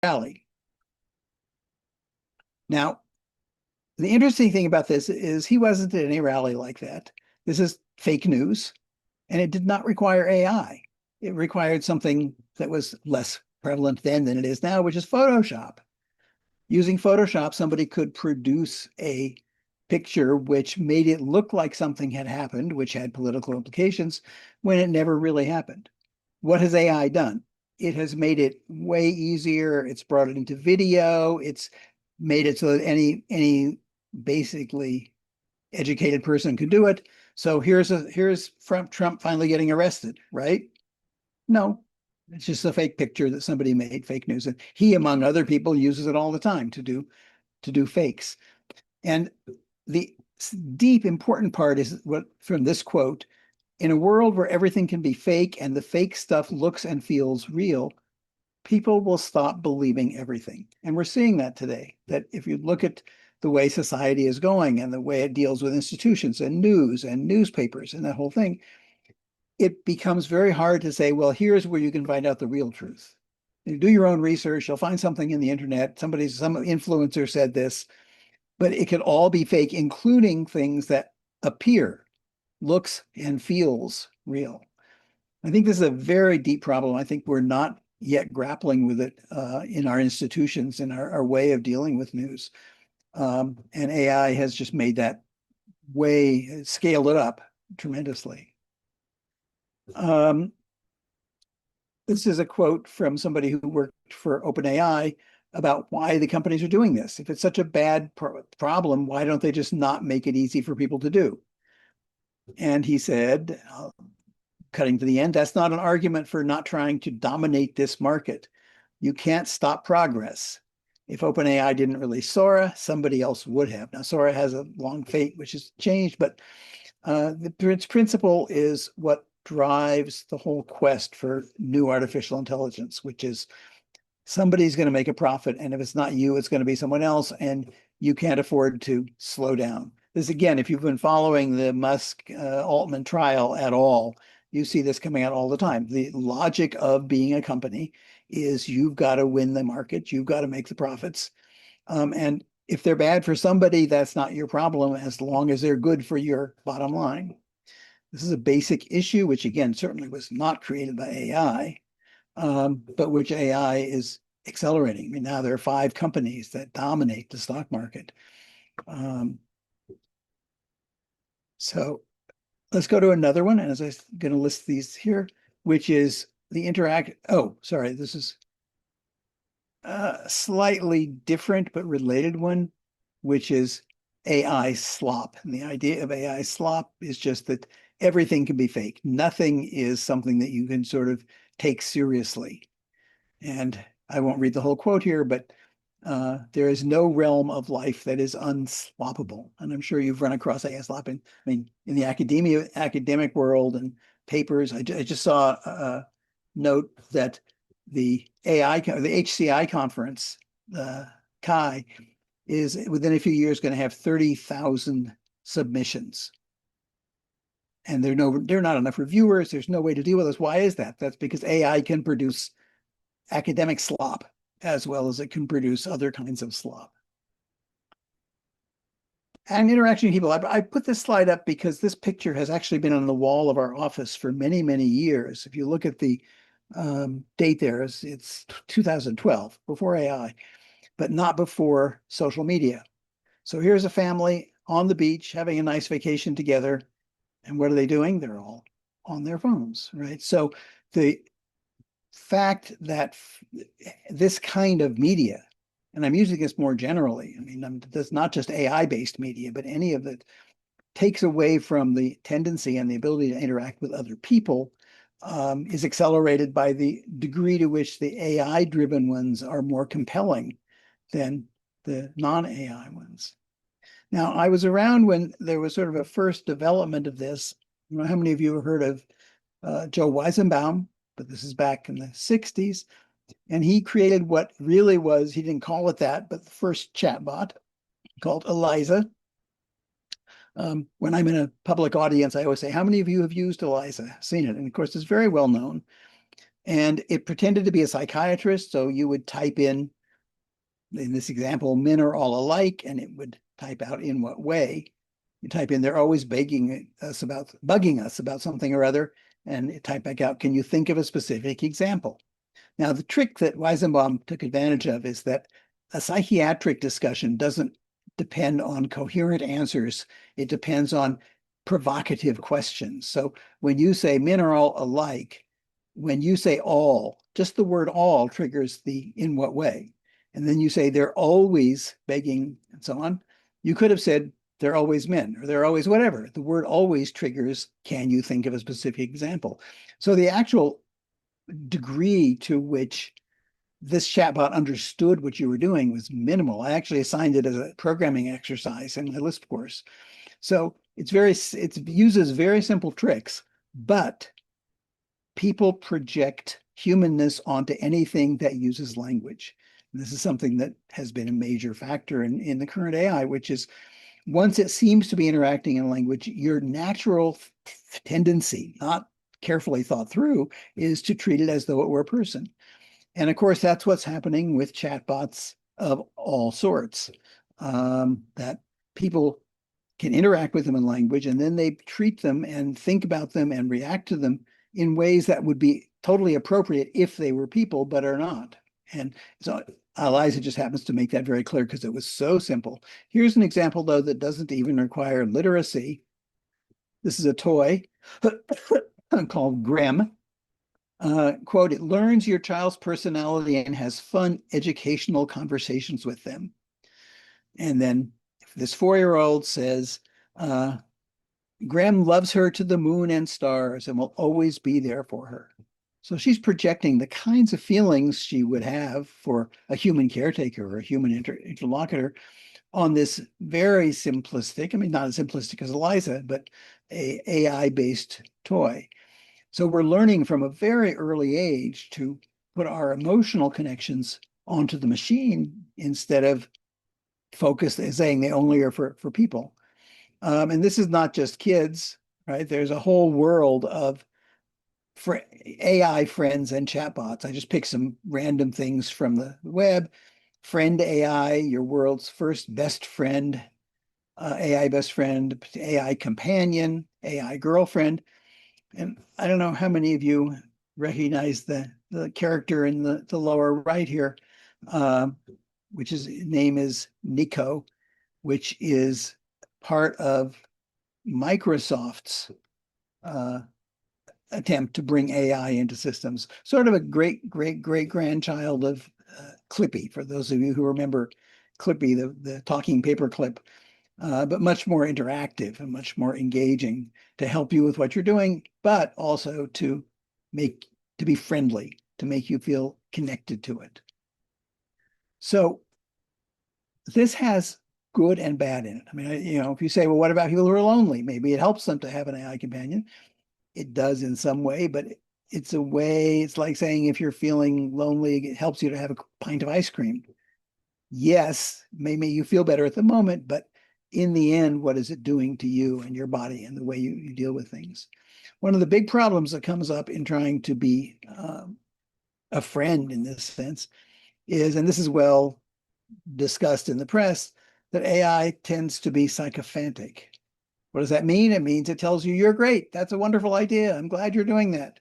rally. Now, the interesting thing about this is he wasn't at any rally like that. This is fake news, and it did not require AI. It required something that was less prevalent then than it is now, which is Photoshop. Using Photoshop, somebody could produce a picture which made it look like something had happened, which had political implications, when it never really happened. What has AI done? It has made it way easier. It's brought it into video. It's made it so that any basically educated person could do it. So here's Trump finally getting arrested, right? No, it's just a fake picture that somebody made, fake news. And he, among other people, uses it all the time to do fakes. And the deep important part is what from this quote, in a world where everything can be fake and the fake stuff looks and feels real, people will stop believing everything. And we're seeing that today, that if you look at the way society is going and the way it deals with institutions and news and newspapers and that whole thing, it becomes very hard to say, well, here's where you can find out the real truth. You do your own research, you'll find something in the internet, some influencer said this, but it could all be fake, including things that appear, looks and feels real. I think this is a very deep problem. I think we're not yet grappling with it in our institutions and our way of dealing with news. And AI has just made that way, scaled it up tremendously. This is a quote from somebody who worked for OpenAI about why the companies are doing this. If it's such a bad problem, why don't they just not make it easy for people to do? And he said, cutting to the end, that's not an argument for not trying to dominate this market. You can't stop progress. If OpenAI didn't release Sora, somebody else would have. Now, Sora has a long fate, which has changed, but the principle is what drives the whole quest for new artificial intelligence, which is somebody's going to make a profit. And if it's not you, it's going to be someone else. And you can't afford to slow down. This, again, if you've been following the Musk Altman trial at all, you see this coming out all the time. The logic of being a company is you've got to win the market. You've got to make the profits. And if they're bad for somebody, that's not your problem as long as they're good for your bottom line. This is a basic issue, which again, certainly was not created by AI, but which AI is accelerating. I mean, now there are 5 companies that dominate the stock market. So let's go to another one. And as I'm going to list these here, which is the interact. Oh, sorry, this is a slightly different but related one, which is AI slop. And the idea of AI slop is just that everything can be fake. Nothing is something that you can sort of take seriously. And I won't read the whole quote here, but there is no realm of life that is unsloppable. And I'm sure you've run across AI slopping. I mean, in the academic world and papers, I just saw a note that the HCI conference, CHI, is within a few years going to have 30,000 submissions. And there are not enough reviewers. There's no way to deal with this. Why is that? That's because AI can produce academic slop as well as it can produce other kinds of slop. And interaction with people. I put this slide up because this picture has actually been on the wall of our office for many, many years. If you look at the date there, it's 2012, before AI, but not before social media. So here's a family on the beach having a nice vacation together. And what are they doing? They're all on their phones, right? So the fact that this kind of media, and I'm using this more generally, I mean, that's not just AI-based media, but any of it takes away from the tendency and the ability to interact with other people, is accelerated by the degree to which the AI-driven ones are more compelling than the non-AI ones. Now, I was around when there was sort of a first development of this. I don't know how many of you have heard of Joe Weizenbaum, but this is back in the 60s. And he created what really was, he didn't call it that, but the first chatbot called Eliza. When I'm in a public audience, I always say, how many of you have used Eliza, seen it? And of course, it's very well known. And it pretended to be a psychiatrist. So you would type in this example, men are all alike, and it would type out in what way. You type in, they're always bugging us about something or other, and it type back out, can you think of a specific example? Now, the trick that Weizenbaum took advantage of is that a psychiatric discussion doesn't depend on coherent answers. It depends on provocative questions. So when you say men are all alike, when you say all, just the word all triggers the in what way. And then you say they're always begging and so on. You could have said they're always men or they're always whatever. The word always triggers, can you think of a specific example? So the actual degree to which this chatbot understood what you were doing was minimal. I actually assigned it as a programming exercise in my Lisp course. So it uses very simple tricks, but people project humanness onto anything that uses language. And this is something that has been a major factor in the current AI, which is once it seems to be interacting in language, your natural tendency, not carefully thought through, is to treat it as though it were a person. And of course, that's what's happening with chatbots of all sorts, that people can interact with them in language, and then they treat them and think about them and react to them in ways that would be totally appropriate if they were people, but are not. And so Eliza just happens to make that very clear because it was so simple. Here's an example, though, that doesn't even require literacy. This is a toy called Grem. Quote, it learns your child's personality and has fun educational conversations with them. And then this 4-year-old says, Graham loves her to the moon and stars and will always be there for her. So she's projecting the kinds of feelings she would have for a human caretaker or a human interlocutor on this very simplistic, I mean, not as simplistic as Eliza, but a AI-based toy. So we're learning from a very early age to put our emotional connections onto the machine instead of saying they only are for people. And this is not just kids, right? There's a whole world of AI friends and chatbots. I just picked some random things from the web. Friend AI, your world's first best friend, AI best friend, AI companion, AI girlfriend. And I don't know how many of you recognize the character in the lower right here, uh, which is name is Nico, which is part of Microsoft's uh, attempt to bring AI into systems, sort of a great grandchild of Clippy, for those of you who remember Clippy, the talking paperclip, but much more interactive and much more engaging to help you with what you're doing, but also to be friendly, to make you feel connected to it. So this has good and bad in it. I mean, if you say, well, what about people who are lonely? Maybe it helps them to have an AI companion. It does in some way, but it's like saying if you're feeling lonely, it helps you to have a pint of ice cream. Yes, may make you feel better at the moment, but in the end, what is it doing to you and your body and the way you deal with things? One of the big problems that comes up in trying to be a friend in this sense is, and this is well discussed in the press, that AI tends to be sycophantic. What does that mean? It means it tells you you're great. That's a wonderful idea. I'm glad you're doing that.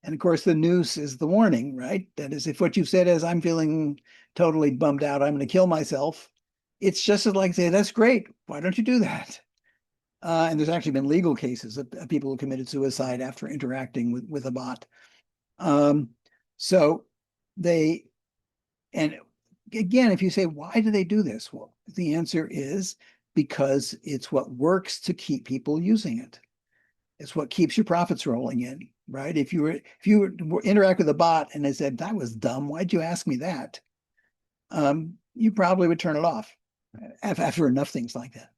And of course, the noose is the warning, right? That is, if what you've said is, I'm feeling totally bummed out, I'm going to kill myself, it's just as like say, that's great. Why don't you do that? And there's actually been legal cases of people who committed suicide after interacting with a bot. Um, so they, and again, if you say, why do they do this? Well, the answer is because it's what works to keep people using it. It's what keeps your profits rolling in, right? If you interact with a bot and they said, that was dumb, why'd you ask me that? You probably would turn it off after enough things like that.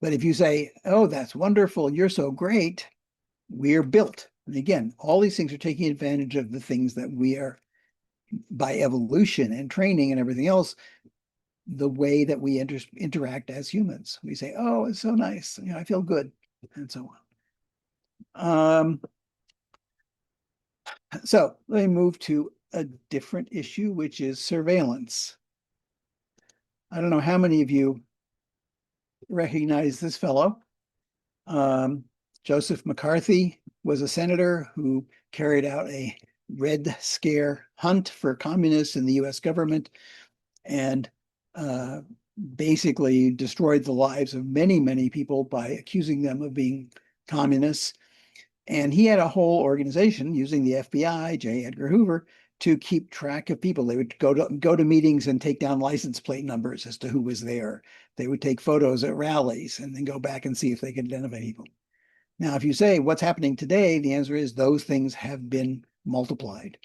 But if you say, oh, that's wonderful, you're so great, we're built. And again, all these things are taking advantage of the things that we are, by evolution and training and everything else, the way that we interact as humans. We say, oh, it's so nice, I feel good, and so on. So let me move to a different issue, which is surveillance. I don't know how many of you recognize this fellow. Um, Joseph McCarthy was a senator who carried out a Red Scare hunt for communists in the US government and uh, basically destroyed the lives of many, many people by accusing them of being communists. And he had a whole organization using the FBI, J. Edgar Hoover, to keep track of people. They would go to meetings and take down license plate numbers as to who was there. They would take photos at rallies and then go back and see if they could identify people. Now, if you say what's happening today, the answer is those things have been multiplied,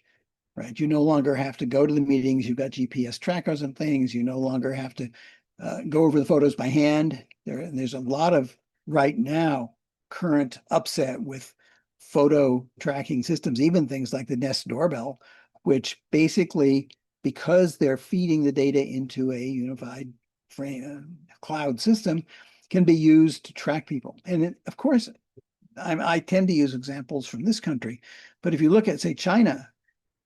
right? You no longer have to go to the meetings. You've got GPS trackers and things. You no longer have to go over the photos by hand. There's a lot of right now current upset with photo tracking systems, even things like the Nest doorbell, which basically, because they're feeding the data into a unified cloud system, can be used to track people. And of course, I tend to use examples from this country, but if you look at, say, China,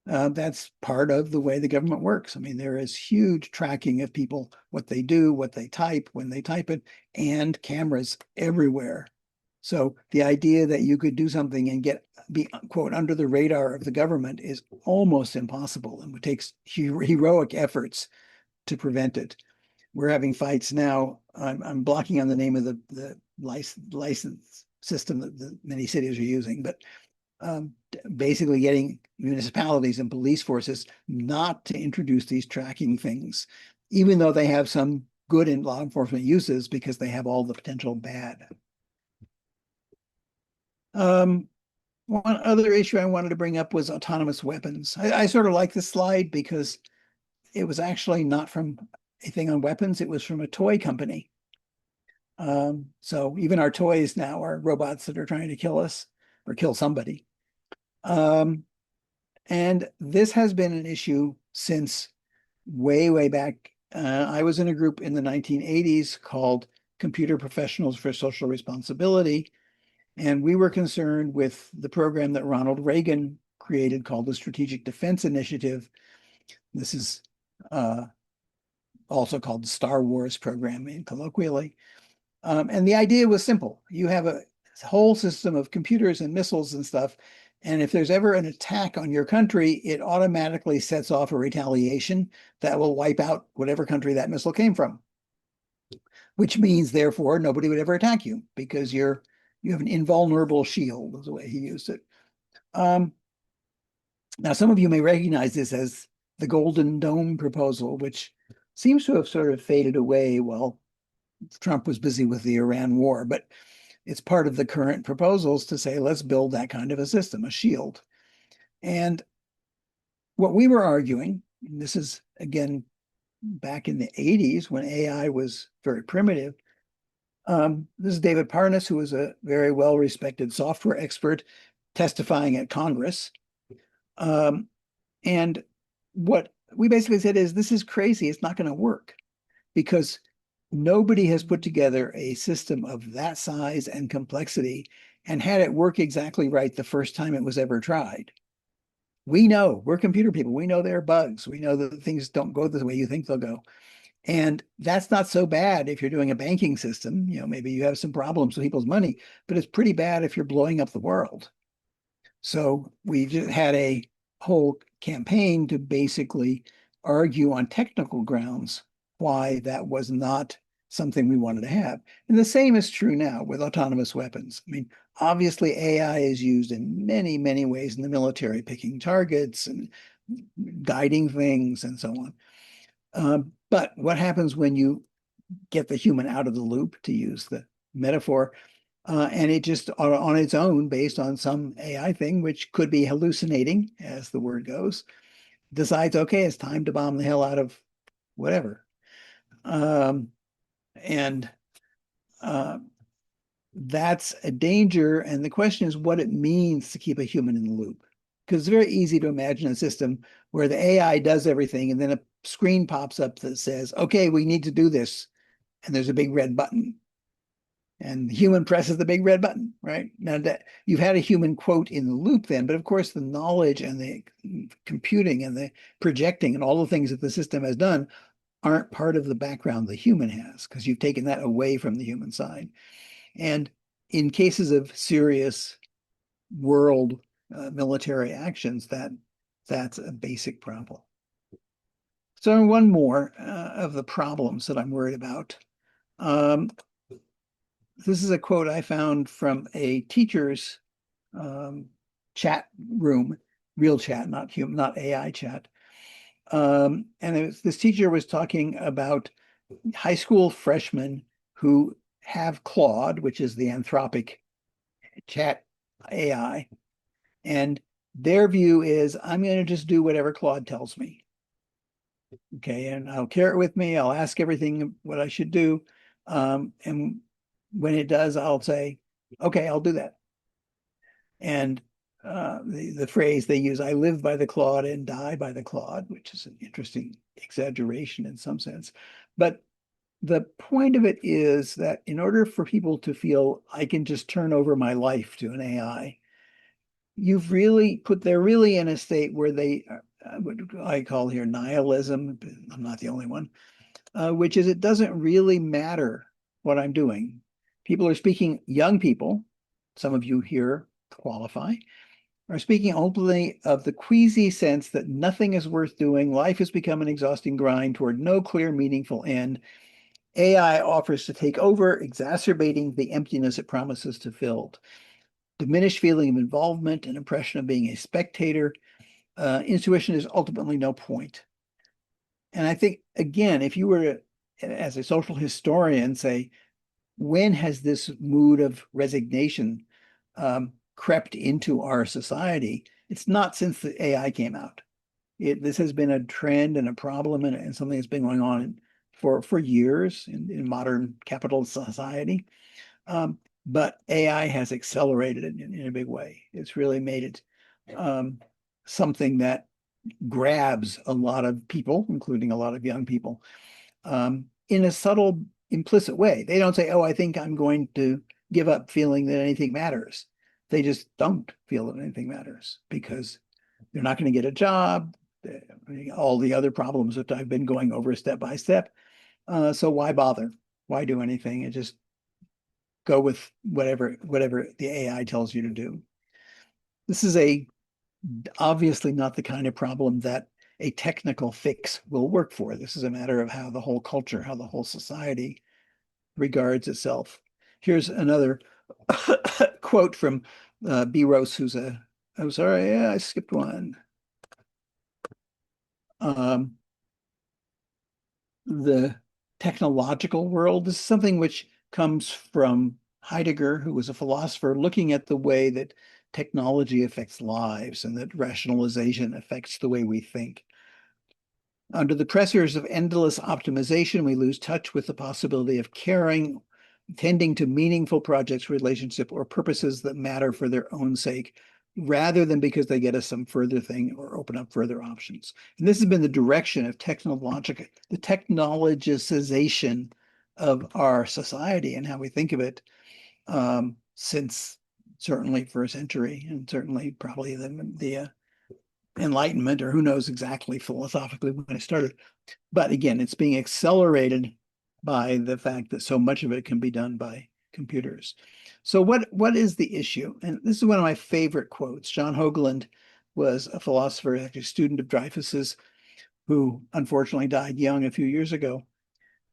that's part of the way the government works. I mean, there is huge tracking of people, what they do, what they type, when they type it, and cameras everywhere. So the idea that you could do something and be quote under the radar of the government is almost impossible, and it takes heroic efforts to prevent it. We're having fights now. I'm blocking on the name of the license system that many cities are using, but basically getting municipalities and police forces not to introduce these tracking things, even though they have some good in law enforcement uses because they have all the potential bad. Um, One other issue I wanted to bring up was autonomous weapons. I sort of like this slide because it was actually not from a thing on weapons, it was from a toy company. So even our toys now are robots that are trying to kill us or kill somebody. Um, And this has been an issue since way, way back. I was in a group in the 1980s called Computer Professionals for Social Responsibility, and we were concerned with the program that Ronald Reagan created called the Strategic Defense Initiative. This is uh, also called the Star Wars program colloquially. And the idea was simple. You have a whole system of computers and missiles and stuff. And if there's ever an attack on your country, it automatically sets off a retaliation that will wipe out whatever country that missile came from, which means, therefore, nobody would ever attack you because you have an invulnerable shield, is the way he used it. Um, Now, some of you may recognize this as the Golden Dome proposal, which seems to have sort of faded away while Trump was busy with the Iran war. But it's part of the current proposals to say, let's build that kind of a system, a shield. And what we were arguing, and this is again back in the 80s when AI was very primitive. This is David Parnas, who was a very well respected software expert testifying at Congress. Um, and what we basically said is this is crazy. It's not going to work because nobody has put together a system of that size and complexity and had it work exactly right the first time it was ever tried. We know we're computer people. We know there are bugs. We know that things don't go the way you think they'll go. And that's not so bad if you're doing a banking system. You know, maybe you have some problems with people's money, but it's pretty bad if you're blowing up the world. So we just had a whole campaign to basically argue on technical grounds why that was not something we wanted to have. And the same is true now with autonomous weapons. I mean, obviously AI is used in many, many ways in the military, picking targets and guiding things and so on. But what happens when you get the human out of the loop, to use the metaphor, and it just on its own, based on some AI thing, which could be hallucinating, as the word goes, decides, okay, it's time to bomb the hell out of whatever. Um, and uh, that's a danger. And the question is what it means to keep a human in the loop. Because it's very easy to imagine a system where the AI does everything and then a screen pops up that says, okay, we need to do this. And there's a big red button. and the human presses the big red button, right? Now that you've had a human quote in the loop then, but of course the knowledge and the computing and the projecting and all the things that the system has done aren't part of the background the human has because you've taken that away from the human side. And in cases of serious world military actions, that's a basic problem. So one more of the problems that I'm worried about. Um, this is a quote I found from a teacher's um, chat room, real chat, not human, not AI chat. This teacher was talking about high school freshmen who have Claude, which is the Anthropic chat AI, and their view is I'm going to just do whatever Claude tells me. Okay, and I'll carry it with me. I'll ask everything what I should do. And when it does, I'll say, okay, I'll do that. And the phrase they use, I live by the clod and die by the clod, which is an interesting exaggeration in some sense. But the point of it is that in order for people to feel I can just turn over my life to an AI, they're really in a state where they, what I call here nihilism. I'm not the only one, which is it doesn't really matter what I'm doing. People are speaking, young people, some of you here qualify, are speaking openly of the queasy sense that nothing is worth doing. Life has become an exhausting grind toward no clear, meaningful end. AI offers to take over, exacerbating the emptiness it promises to fill. Diminished feeling of involvement, an impression of being a spectator. Intuition is ultimately no point. And I think, again, if you were to, as a social historian, say, when has this mood of resignation crept into our society? It's not since the AI came out. This has been a trend and a problem and something that's been going on for years in modern capitalist society. But AI has accelerated it in a big way. It's really made it something that grabs a lot of people, including a lot of young people, in a subtle, implicit way. They don't say, oh, I think I'm going to give up feeling that anything matters. They just don't feel that anything matters because they're not going to get a job, all the other problems that I've been going over step by step. So why bother? Why do anything? And just go with whatever the AI tells you to do. This is obviously not the kind of problem that a technical fix will work for. This is a matter of how the whole culture, how the whole society regards itself. Here's another quote from B. Rose, who's I'm sorry, yeah, I skipped one. The technological world. This is something which comes from Heidegger, who was a philosopher looking at the way that technology affects lives and that rationalization affects the way we think. Under the pressures of endless optimization, we lose touch with the possibility of caring, tending to meaningful projects, relationship, or purposes that matter for their own sake, rather than because they get us some further thing or open up further options. And this has been the direction of the technologicization of our society and how we think of it since certainly first century and certainly probably the Enlightenment, or who knows exactly philosophically when it started. But again, it's being accelerated by the fact that so much of it can be done by computers. So what is the issue? And this is one of my favorite quotes. John Hoagland was a philosopher, actually a student of Dreyfus's, who unfortunately died young a few years ago.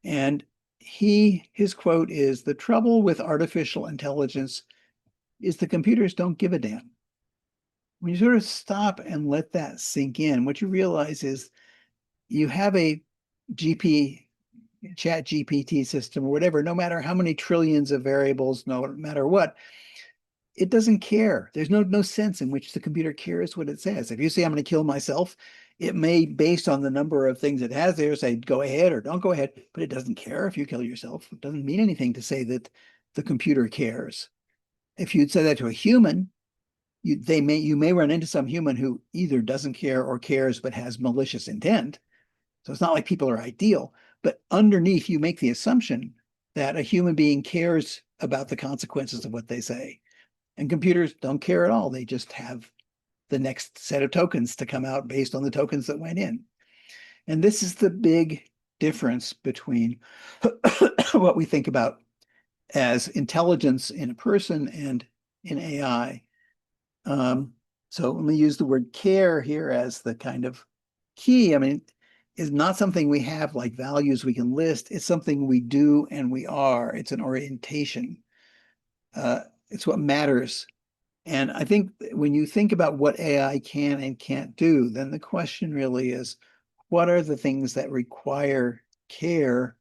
And his quote is, "The trouble with artificial intelligence is the computers don't give a damn." When you sort of stop and let that sink in, what you realize is you have a GP, chat GPT system or whatever, no matter how many trillions of variables, no matter what, it doesn't care. There's no sense in which the computer cares what it says. If you say, I'm going to kill myself, it may, based on the number of things it has there, say, go ahead or don't go ahead, but it doesn't care if you kill yourself. It doesn't mean anything to say that the computer cares. If you'd say that to a human, you may run into some human who either doesn't care or cares but has malicious intent. So it's not like people are ideal, but underneath you make the assumption that a human being cares about the consequences of what they say. And computers don't care at all. They just have the next set of tokens to come out based on the tokens that went in. And this is the big difference between what we think about as intelligence in a person and in AI. So let me use the word care here as the kind of key. I mean, is not something we have like values we can list. It's something we do and we are. It's an orientation. It's what matters. And I think when you think about what AI can and can't do, then the question really is, what are the things that require care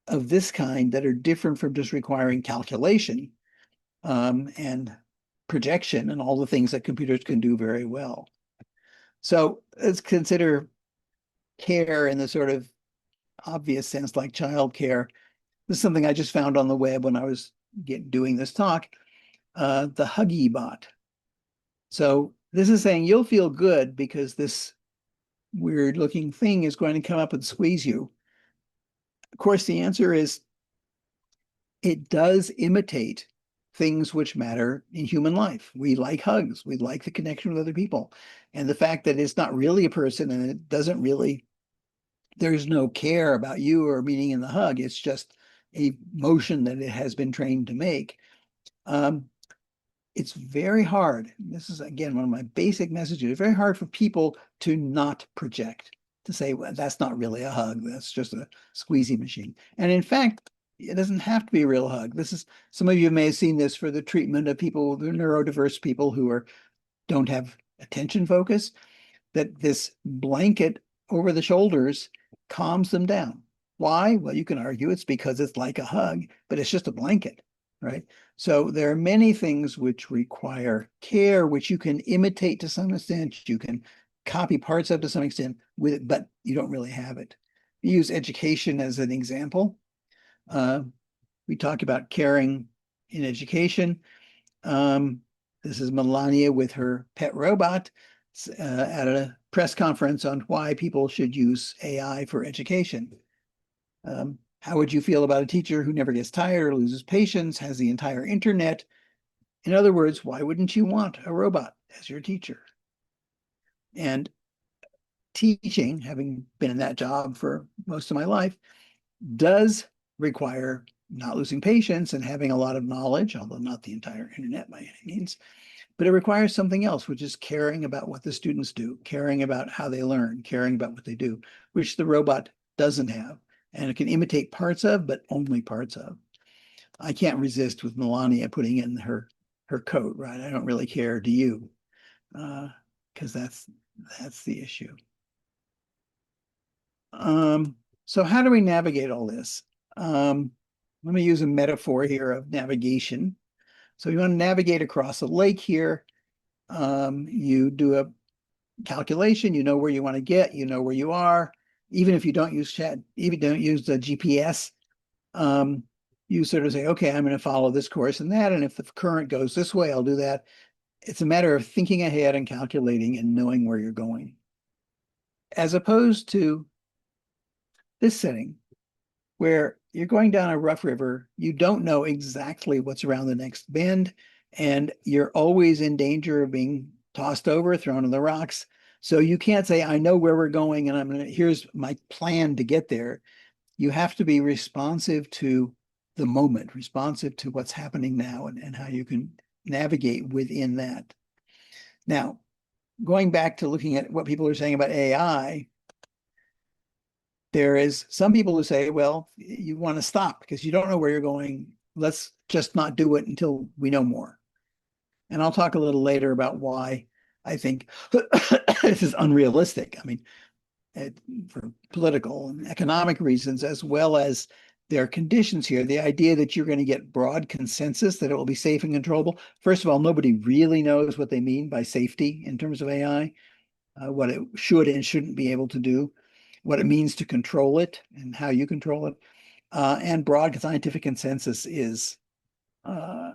of this kind that are different from just requiring calculation and projection and all the things that computers can do very well. So let's consider care in the sort of obvious sense, like child care. This is something I just found on the web when I was doing this talk, the Huggy bot. So this is saying you'll feel good because this weird looking thing is going to come up and squeeze you. Of course, the answer is it does imitate things which matter in human life. We like hugs. We like the connection with other people. And the fact that it's not really a person and it doesn't really, there's no care about you or meaning in the hug. It's just a motion that it has been trained to make. It's very hard. This is, again, one of my basic messages. It's very hard for people to not project, to say, well, that's not really a hug. That's just a squeezy machine. And in fact, it doesn't have to be a real hug. This is, some of you may have seen this for the treatment of people, the neurodiverse people who don't have attention focus, that this blanket over the shoulders calms them down. Why? Well, you can argue it's because it's like a hug, but it's just a blanket, right? So there are many things which require care, which you can imitate to some extent. You can copy parts of to some extent with it, but you don't really have it. We use education as an example. We talk about caring in education. This is Melania with her pet robot at a press conference on why people should use AI for education. How would you feel about a teacher who never gets tired or loses patience, has the entire internet? In other words, why wouldn't you want a robot as your teacher? And teaching, having been in that job for most of my life, does require not losing patience and having a lot of knowledge, although not the entire internet by any means. But it requires something else, which is caring about what the students do, caring about how they learn, caring about what they do, which the robot doesn't have. And it can imitate parts of, but only parts of. I can't resist with Melania putting in her coat, right? I don't really care, do you? Because that's the issue. So how do we navigate all this? Let me use a metaphor here of navigation. So you want to navigate across a lake here. You do a calculation, you know where you want to get, you know where you are. Even if you don't use chat, even don't use the GPS, you sort of say, okay, I'm going to follow this course and that. And if the current goes this way, I'll do that. It's a matter of thinking ahead and calculating and knowing where you're going. As opposed to this setting, where you're going down a rough river, you don't know exactly what's around the next bend, and you're always in danger of being tossed over, thrown in the rocks. So you can't say, I know where we're going and here's my plan to get there. You have to be responsive to the moment, responsive to what's happening now and how you can navigate within that. Now, going back to looking at what people are saying about AI, there is some people who say, well, you want to stop because you don't know where you're going. Let's just not do it until we know more. And I'll talk a little later about why I think this is unrealistic. I mean, for political and economic reasons, as well as there are conditions here. The idea that you're going to get broad consensus that it will be safe and controllable. First of all, nobody really knows what they mean by safety in terms of AI, what it should and shouldn't be able to do, what it means to control it and how you control it. And broad scientific consensus is a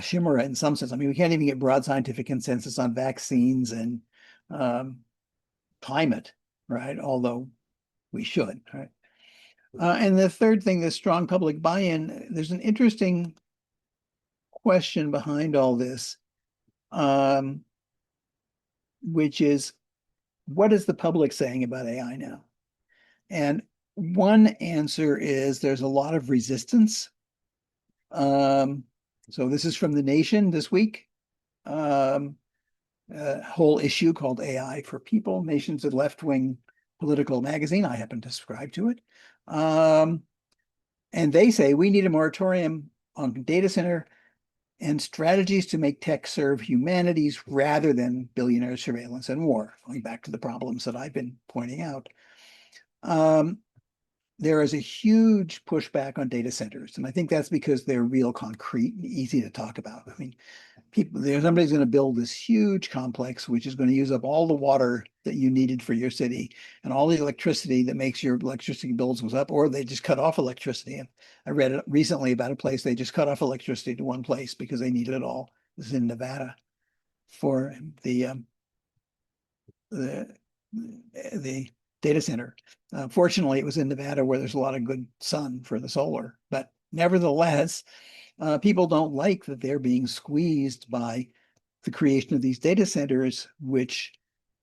chimera in some sense. I mean, we can't even get broad scientific consensus on vaccines and climate, right? Although we should, right? And the third thing, the strong public buy-in, there's an interesting question behind all this, um, which is what is the public saying about AI now? And one answer is there's a lot of resistance. Um, so this is from The Nation this week. Um, a whole issue called AI for People. Nation's a left-wing political magazine. I happen to subscribe to it. Um, and they say we need a moratorium on data center and strategies to make tech serve humanities rather than billionaire surveillance and war, going back to the problems that I've been pointing out. Um, there is a huge pushback on data centers, and I think that's because they're real concrete and easy to talk about. I mean, somebody's going to build this huge complex, which is going to use up all the water that you needed for your city and all the electricity that makes your electricity bills goes up, or they just cut off electricity. And I read recently about a place they just cut off electricity to one place because they needed it all. This is in Nevada for the the data center. Fortunately, it was in Nevada where there's a lot of good sun for the solar, but nevertheless, people don't like that they're being squeezed by the creation of these data centers, which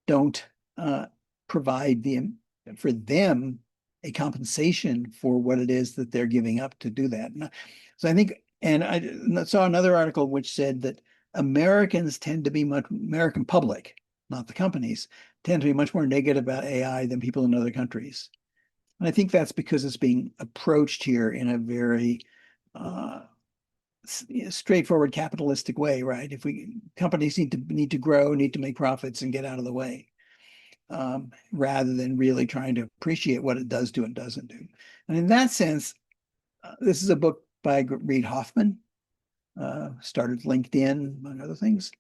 don't provide for them a compensation for what it is that they're giving up to do that. So I think, and I saw another article which said that Americans tend to be American public, not the companies, tend to be much more negative about AI than people in other countries. And I think that's because it's being approached here in a very uh, straightforward capitalistic way, right? If we companies need to grow, need to make profits and get out of the way, rather than really trying to appreciate what it does do and doesn't do. And in that sense, this is a book by Reid Hoffman, started LinkedIn, among other things.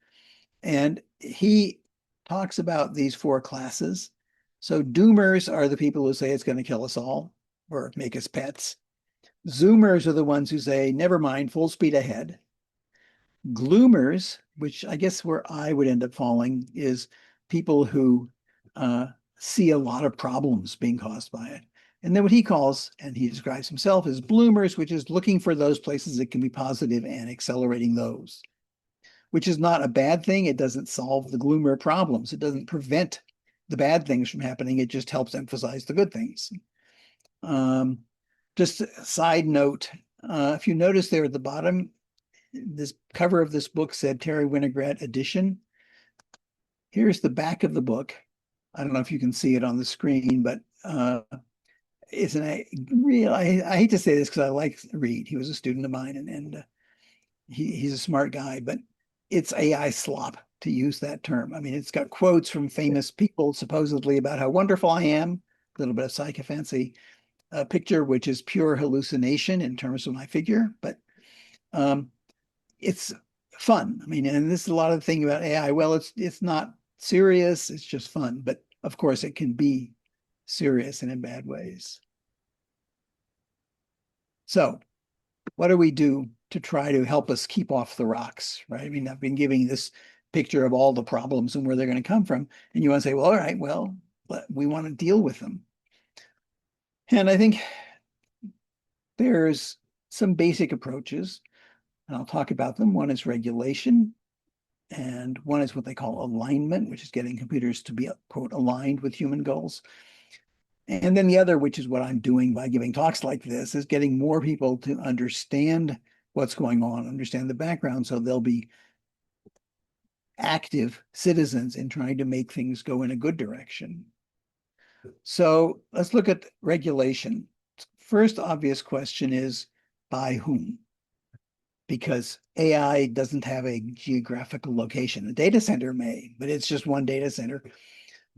And he talks about these four classes. So doomers are the people who say it's going to kill us all or make us pets. Zoomers are the ones who say, never mind, full speed ahead. Gloomers, which I guess where I would end up falling, is people who uh, see a lot of problems being caused by it. And then what he calls, and he describes himself as bloomers, which is looking for those places that can be positive and accelerating those, which is not a bad thing. It doesn't solve the gloomer problems. It doesn't prevent the bad things from happening. It just helps emphasize the good things. Um, just a side note, if you notice there at the bottom, this cover of this book said Terry Winograd edition. Here's the back of the book. I don't know if you can see it on the screen, but it's an real. I hate to say this because I like Reid. He was a student of mine, and he's a smart guy, but it's AI slop, to use that term. I mean, it's got quotes from famous people supposedly about how wonderful I am, a little bit of psychophancy, a picture which is pure hallucination in terms of my figure, but um, it's fun. I mean, and this is a lot of the thing about AI. Well, it's not serious, it's just fun, but of course it can be serious and in bad ways. So what do we do to try to help us keep off the rocks, right? I mean, I've been giving this picture of all the problems and where they're going to come from. And you want to say, well, all right, well, we want to deal with them. And I think there's some basic approaches, and I'll talk about them. One is regulation, and one is what they call alignment, which is getting computers to be, quote, aligned with human goals. And then the other, which is what I'm doing by giving talks like this, is getting more people to understand what's going on, understand the background, so they'll be active citizens in trying to make things go in a good direction. So let's look at regulation. First obvious question is by whom? Because AI doesn't have a geographical location. A data center may, but it's just one data center.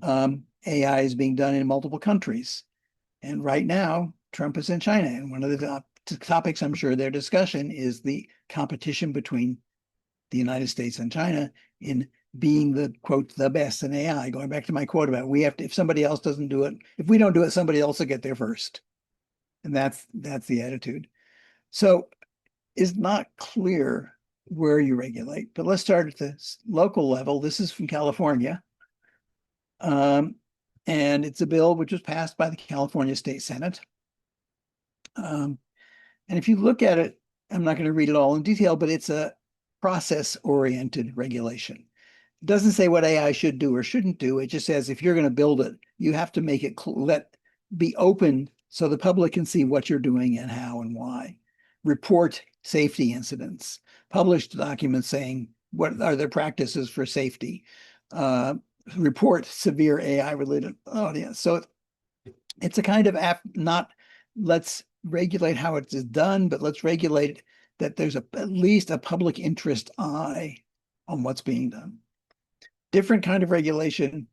AI is being done in multiple countries. And right now, Trump is in China. And one of the topics I'm sure their discussion is the competition between the United States and China in being the quote, the best in AI. Going back to my quote about we have to, if somebody else doesn't do it, if we don't do it, somebody else will get there first. And that's the attitude. So it's not clear where you regulate, but let's start at the local level. This is from California. And it's a bill which was passed by the California State Senate. Um, and if you look at it, I'm not going to read it all in detail, but it's a process-oriented regulation. It doesn't say what AI should do or shouldn't do. It just says if you're going to build it, you have to make it be open so the public can see what you're doing and how and why. Report safety incidents. Publish documents saying what are their practices for safety. Uh, Report severe AI related audience. So it's a kind of not let's regulate how it is done, but let's regulate that there's at least a public interest eye on what's being done. Different kind of regulation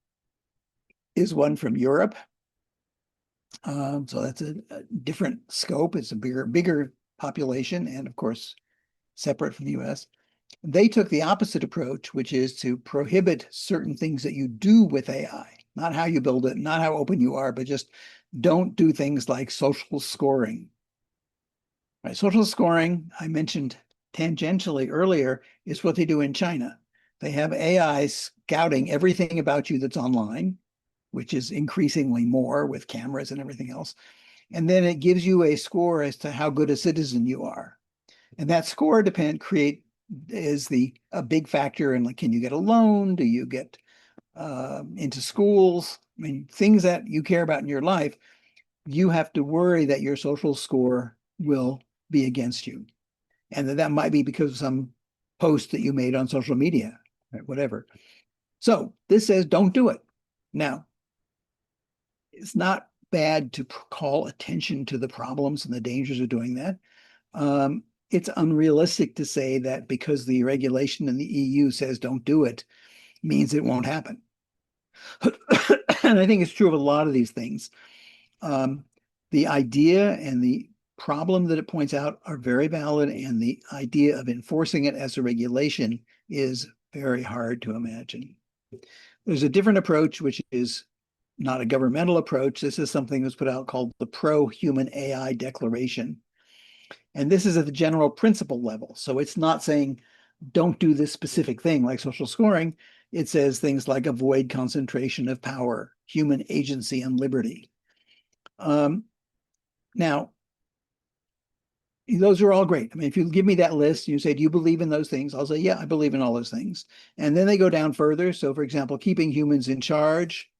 is one from Europe. So that's a different scope. It's a bigger population, and of course, separate from the US. They took the opposite approach, which is to prohibit certain things that you do with AI, not how you build it, not how open you are, but just don't do things like social scoring. Right? Social scoring, I mentioned tangentially earlier, is what they do in China. They have AI scouting everything about you that's online, which is increasingly more with cameras and everything else. And then it gives you a score as to how good a citizen you are. And that score is a big factor in, like, can you get a loan? Do you get into schools? I mean, things that you care about in your life, you have to worry that your social score will be against you. And that might be because of some post that you made on social media, right? Whatever. So this says don't do it. Now, it's not bad to call attention to the problems and the dangers of doing that. It's unrealistic to say that because the regulation in the EU says don't do it means it won't happen. And I think it's true of a lot of these things. The idea and the problem that it points out are very valid, and the idea of enforcing it as a regulation is very hard to imagine. There's a different approach, which is not a governmental approach. This is something that was put out called the Pro-Human AI Declaration. And this is at the general principle level. So it's not saying don't do this specific thing like social scoring. It says things like avoid concentration of power, human agency, and liberty. Now, those are all great. I mean, if you give me that list, you say, do you believe in those things? I'll say, yeah, I believe in all those things. And then they go down further. So, for example, keeping humans in charge,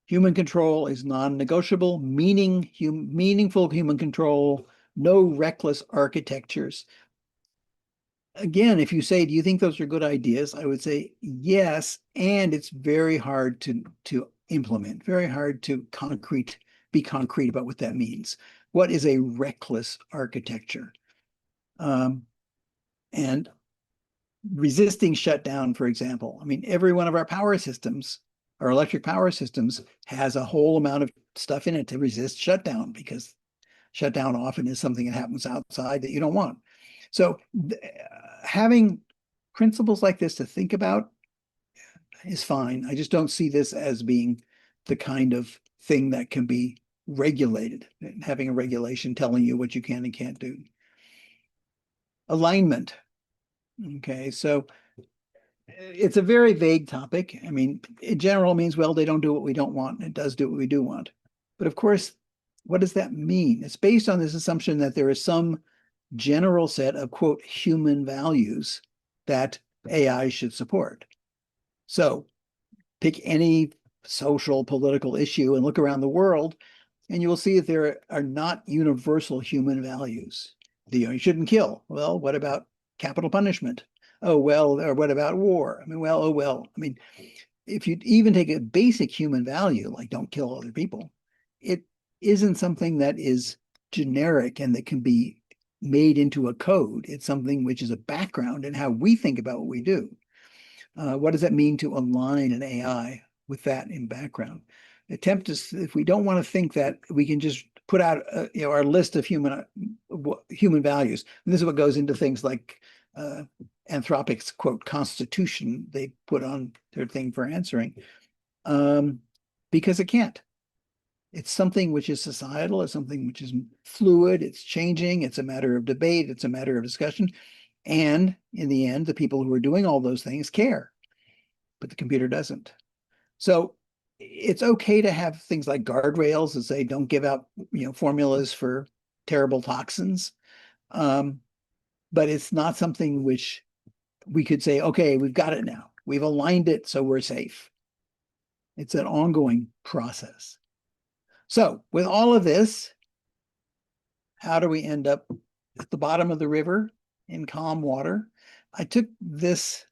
human control is non-negotiable, meaningful human control, no reckless architectures. Again, if you say, do you think those are good ideas? I would say yes, and it's very hard to implement, very hard to be concrete about what that means. What is a reckless architecture? And resisting shutdown, for example. I mean, every one of our power systems, our electric power systems, has a whole amount of stuff in it to resist shutdown, because shutdown often is something that happens outside that you don't want. So having principles like this to think about is fine. I just don't see this as being the kind of thing that can be regulated, having a regulation telling you what you can and can't do. Alignment. Okay, so it's a very vague topic. I mean, in general means, well, they don't do what we don't want. It does do what we do want. But of course, what does that mean? It's based on this assumption that there is some general set of, quote, human values that AI should support. So pick any social, political issue and look around the world, and you will see that there are not universal human values. You shouldn't kill. Well, what about capital punishment? Oh, well, or what about war? I mean, well, oh, well. I mean, if you even take a basic human value, like don't kill other people, it isn't something that is generic and that can be made into a code. It's something which is a background in how we think about what we do. What does that mean to align an AI with that in background? Attempt to, if we don't want to think that we can just put out our list of human values, and this is what goes into things like Anthropic's, quote, constitution they put on their thing for answering, because it can't. It's something which is societal, it's something which is fluid, it's changing, it's a matter of debate, it's a matter of discussion. And in the end, the people who are doing all those things care, but the computer doesn't. So it's okay to have things like guardrails that say don't give out, formulas for terrible toxins. Um, but it's not something which we could say, okay, we've got it now. We've aligned it so we're safe. It's an ongoing process. So, with all of this, how do we end up at the bottom of the river in calm water? I took this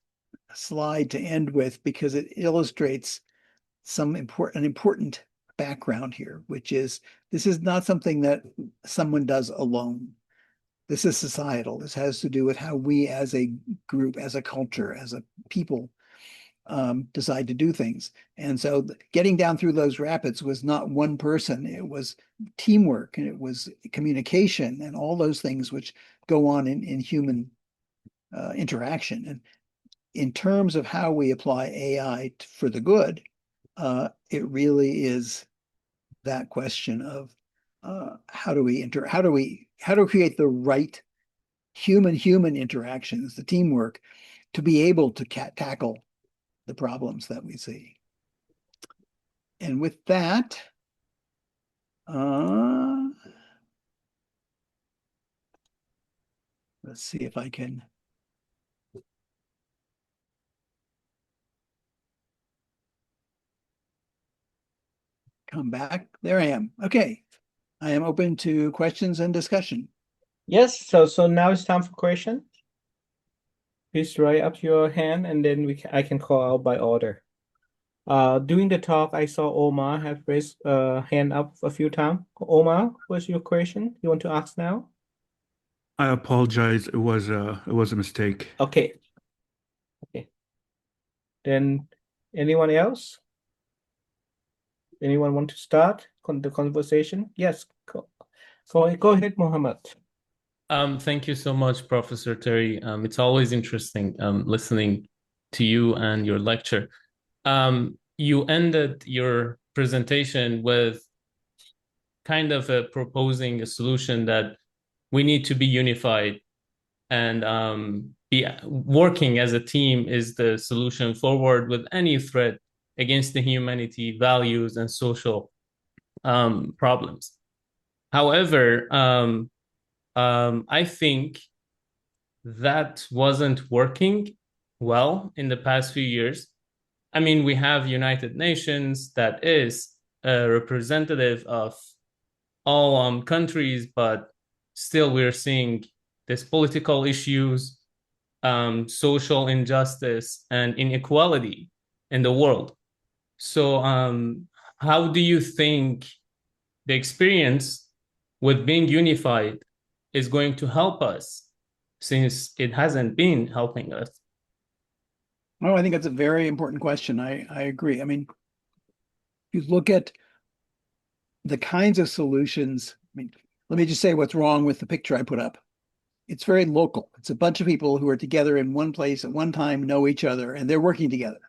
slide to end with because it illustrates an important background here, which is this is not something that someone does alone. This is societal. This has to do with how we as a group, as a culture, as a people decide to do things. And so getting down through those rapids was not one person, it was teamwork and it was communication and all those things which go on in human interaction. And in terms of how we apply AI for the good, it really is that question of how do we create the right human interactions, the teamwork, to be able to tackle the problems that we see. And with that, let's see if I can come back. There I am. Okay. I am open to questions and discussion. Yes, so now it's time for question. Please raise up your hand and then I can call out by order. During the talk, I saw Omar have raised hand up a few times. Omar, what's your question you want to ask now? I apologize. It was a mistake. Okay. Okay. Then anyone else? Anyone want to start the conversation? Yes. Go ahead, Mohammed. Thank you so much, Professor Terry. It's always interesting listening to you and your lecture. You ended your presentation with kind of proposing a solution that we need to be unified and be working as a team is the solution forward with any threat against the humanity, values, and social problems. However, I think that wasn't working well in the past few years. I mean, we have United Nations that is a representative of all countries, but still we're seeing these political issues, social injustice, and inequality in the world. So, how do you think the experience with being unified is going to help us since it hasn't been helping us? Oh, I think that's a very important question. I agree. I mean, you look at the kinds of solutions. I mean, let me just say what's wrong with the picture I put up. It's very local. It's a bunch of people who are together in one place at one time, know each other, and they're working together.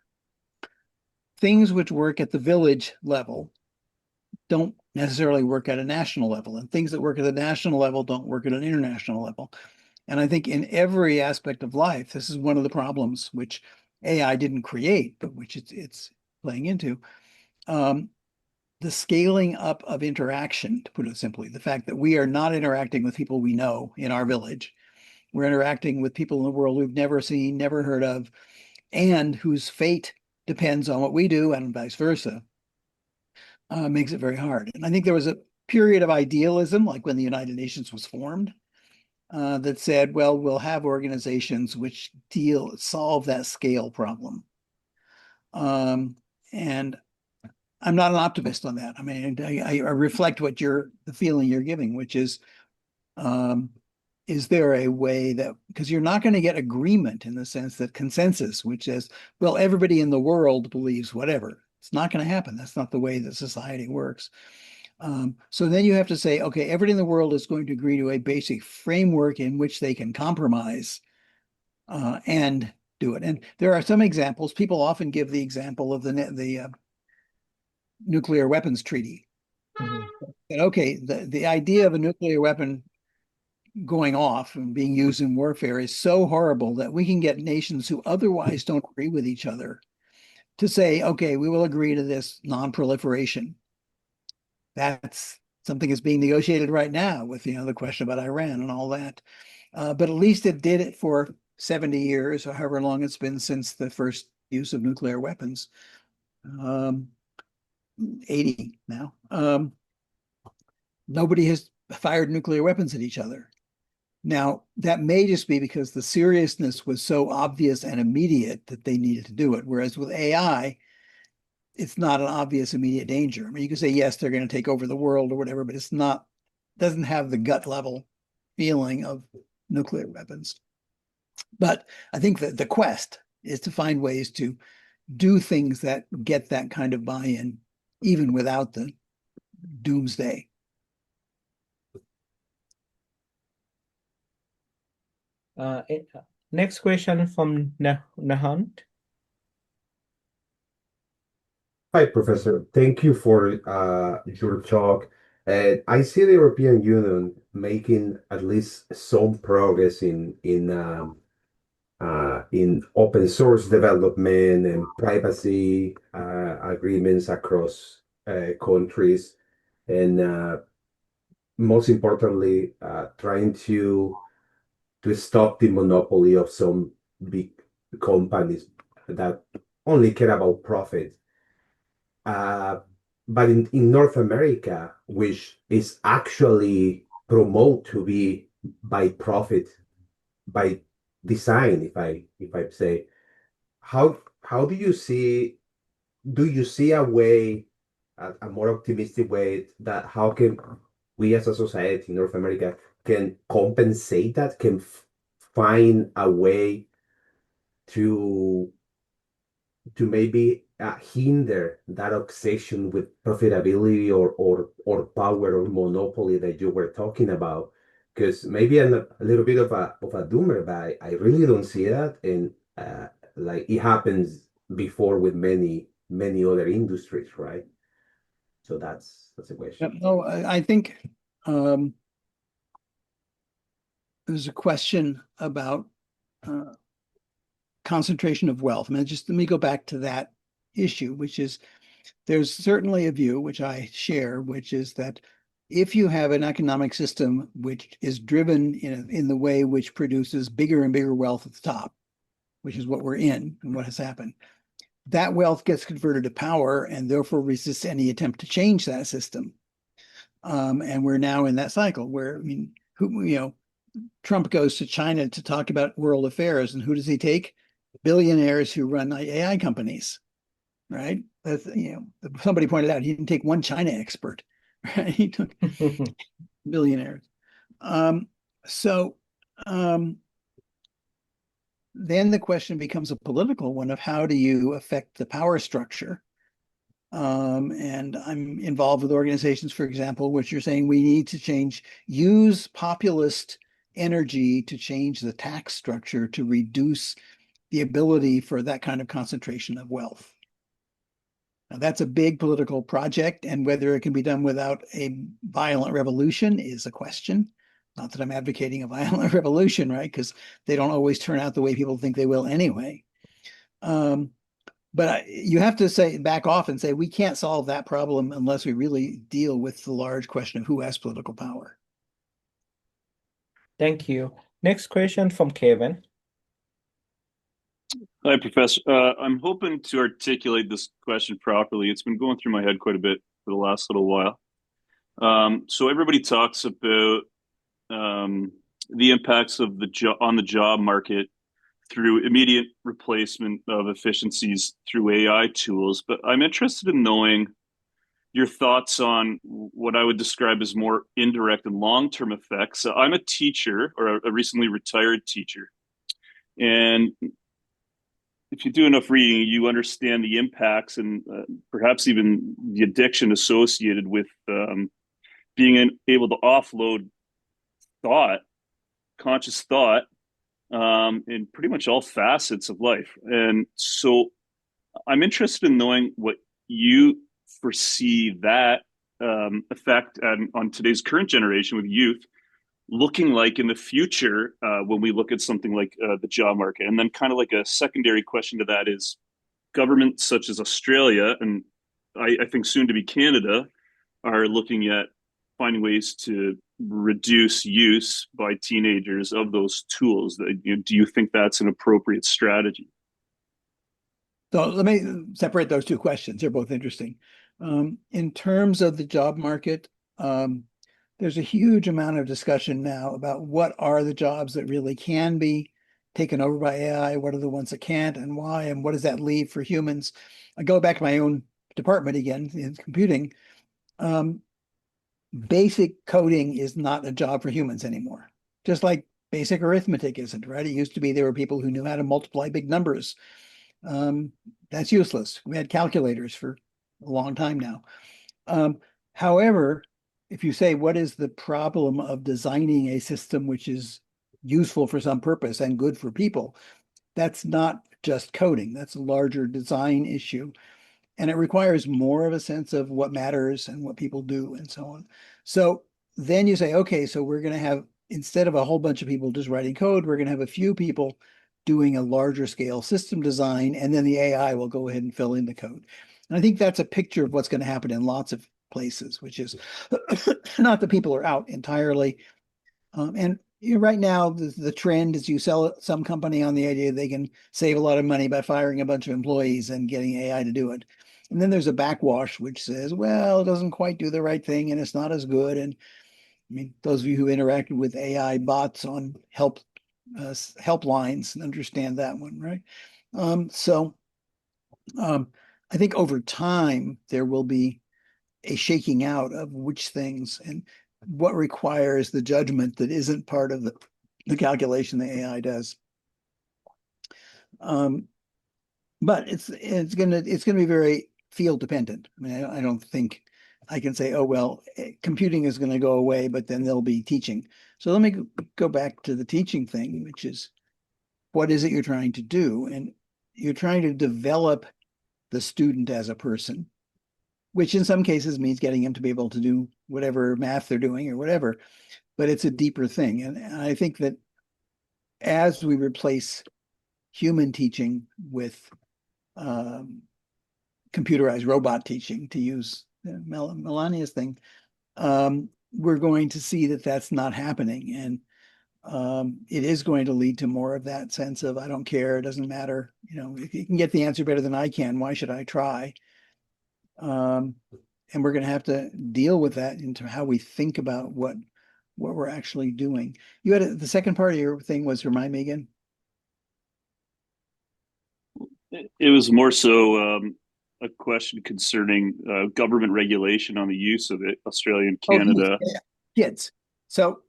Things which work at the village level don't necessarily work at a national level, and things that work at the national level don't work at an international level. And I think in every aspect of life, this is one of the problems which AI didn't create, but which it's playing into. The scaling up of interaction, to put it simply, the fact that we are not interacting with people we know in our village. We're interacting with people in the world we've never seen, never heard of, and whose fate depends on what we do and vice versa, makes it very hard. And I think there was a period of idealism, like when the United Nations was formed, that said, well, we'll have organizations which solve that scale problem. And I'm not an optimist on that. I mean, I reflect the feeling you're giving, which is there a way that, because you're not going to get agreement in the sense that consensus, which says, well, everybody in the world believes whatever. It's not going to happen. That's not the way that society works. So then you have to say, okay, everybody in the world is going to agree to a basic framework in which they can compromise and do it. And there are some examples. People often give the example of the nuclear weapons treaty. And okay, the idea of a nuclear weapon going off and being used in warfare is so horrible that we can get nations who otherwise don't agree with each other to say, okay, we will agree to this non-proliferation. That's something that's being negotiated right now with, the question about Iran and all that. But at least it did it for 70 years, or however long it's been since the first use of nuclear weapons. 80 now. Nobody has fired nuclear weapons at each other. Now, that may just be because the seriousness was so obvious and immediate that they needed to do it. Whereas with AI, it's not an obvious immediate danger. I mean, you can say, yes, they're going to take over the world or whatever, but doesn't have the gut level feeling of nuclear weapons. But I think that the quest is to find ways to do things that get that kind of buy-in, even without the doomsday. Next question from Nahant. Hi, Professor. Thank you for your talk. I see the European Union making at least some progress in open source development and privacy agreements across countries, and most importantly, trying to stop the monopoly of some big companies that only care about profit. But in North America, which is actually promote to be by profit, by design, if I say, how do you see a way, a more optimistic way, that how can we as a society in North America can compensate that, can find a way to maybe hinder that obsession with profitability or power or monopoly that you were talking about? Because maybe I'm a little bit of a doomer, but I really don't see that, and like it happens before with many other industries, right? So that's a question. No, I think there's a question about concentration of wealth. I mean, just let me go back to that issue, which is there's certainly a view, which I share, which is that if you have an economic system which is driven in the way which produces bigger and bigger wealth at the top, which is what we're in and what has happened, that wealth gets converted to power and therefore resists any attempt to change that system. And we're now in that cycle where, I mean, Trump goes to China to talk about world affairs, and who does he take? Billionaires who run AI companies, right? That's, somebody pointed out he didn't take one China expert, right? He took billionaires. Then the question becomes a political one of how do you affect the power structure? And I'm involved with organizations, for example, which are saying we need to use populist energy to change the tax structure to reduce the ability for that kind of concentration of wealth. Now, that's a big political project, and whether it can be done without a violent revolution is a question. Not that I'm advocating a violent revolution, right? Because they don't always turn out the way people think they will anyway. But you have to back off and say, we can't solve that problem unless we really deal with the large question of who has political power. Thank you. Next question from Kevin. Hi, Professor. I'm hoping to articulate this question properly. It's been going through my head quite a bit for the last little while. So everybody talks about the impacts of on the job market through immediate replacement of efficiencies through AI tools, but I'm interested in knowing your thoughts on what I would describe as more indirect and long-term effects. I'm a teacher, or a recently retired teacher, and if you do enough reading, you understand the impacts and perhaps even the addiction associated with being able to offload conscious thought, in pretty much all facets of life. And so I'm interested in knowing what you foresee that effect on today's current generation with youth looking like in the future when we look at something like the job market. And then kind of like a secondary question to that is, governments such as Australia and I think soon to be Canada are looking at finding ways to reduce use by teenagers of those tools. Do you think that's an appropriate strategy? So let me separate those two questions. They're both interesting. In terms of the job market, there's a huge amount of discussion now about what are the jobs that really can be taken over by AI, what are the ones that can't, and why, and what does that leave for humans? I go back to my own department again in computing. Basic coding is not a job for humans anymore, just like basic arithmetic isn't, right? It used to be there were people who knew how to multiply big numbers. That's useless. We had calculators for a long time now. However, if you say, what is the problem of designing a system which is useful for some purpose and good for people? That's not just coding. That's a larger design issue. And it requires more of a sense of what matters and what people do and so on. So then you say, okay, so we're going to have, instead of a whole bunch of people just writing code, we're going to have a few people doing a larger scale system design, and then the AI will go ahead and fill in the code. And I think that's a picture of what's going to happen in lots of places, which is not that people are out entirely. And right now, the trend is you sell some company on the idea they can save a lot of money by firing a bunch of employees and getting AI to do it. And then there's a backwash which says, well, it doesn't quite do the right thing and it's not as good. And I mean, those of you who interacted with AI bots on helplines understand that one, right? So I think over time there will be a shaking out of which things and what requires the judgment that isn't part of the calculation the AI does. But it's gonna be very field dependent. I mean, I don't think I can say, oh well, computing is going to go away, but then there'll be teaching. So let me go back to the teaching thing, which is what is it you're trying to do? And you're trying to develop the student as a person, which in some cases means getting them to be able to do whatever math they're doing or whatever, but it's a deeper thing. And I think that as we replace human teaching with computerized robot teaching, to use Melania's thing, we're going to see that that's not happening. And it is going to lead to more of that sense of, I don't care, it doesn't matter. If you can get the answer better than I can, why should I try? And we're going to have to deal with that into how we think about what we're actually doing. You had the second part of your thing was, remind me again. It was more so a question concerning government regulation on the use of it, Australia and Canada. Oh, kids. So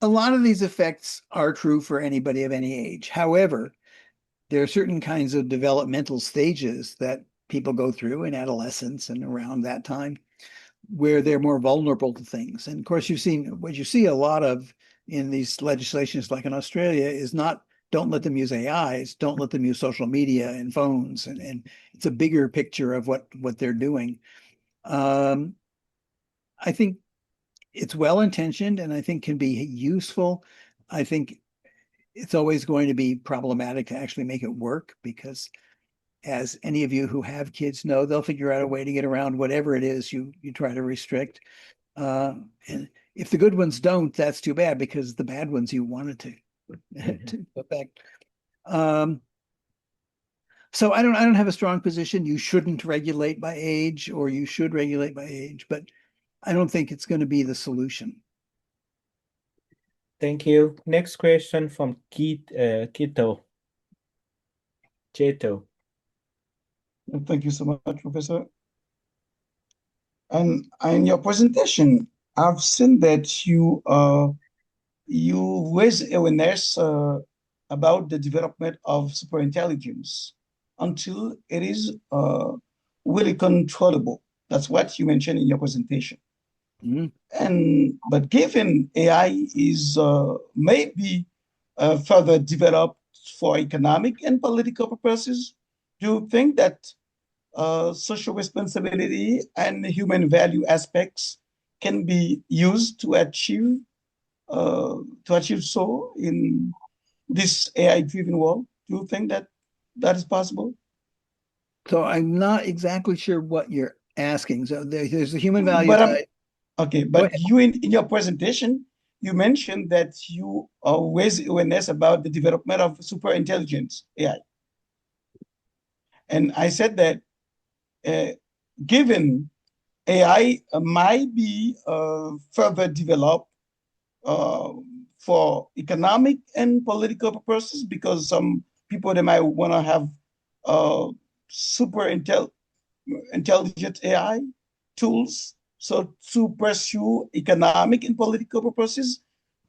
a lot of these effects are true for anybody of any age. However, there are certain kinds of developmental stages that people go through in adolescence and around that time where they're more vulnerable to things. And of course, what you see a lot of in these legislations, like in Australia, is not don't let them use AIs, don't let them use social media and phones. And it's a bigger picture of what they're doing. I think it's well-intentioned and I think can be useful. I think it's always going to be problematic to actually make it work because, as any of you who have kids know, they'll figure out a way to get around whatever it is you try to restrict. And if the good ones don't, that's too bad because the bad ones you wanted to affect. So I don't have a strong position. You shouldn't regulate by age, or you should regulate by age, but I don't think it's going to be the solution. Thank you. Next question from Kito. Cheto. Thank you so much, Professor. And in your presentation, I've seen that you raise awareness about the development of superintelligence until it is really controllable. That's what you mentioned in your presentation. Mm-hmm. But given AI is maybe further developed for economic and political purposes, do you think that social responsibility and human value aspects can be used to achieve so in this AI-driven world? Do you think that is possible? So I'm not exactly sure what you're asking. So there's the human value But side. okay, Go but ahead. you in your presentation, you mentioned that you raise awareness about the development of super intelligence AI. And I said that given AI might be further developed uh, for economic and political purposes, because some people they might want to have uh, super intelligent AI tools. So to pursue economic and political purposes,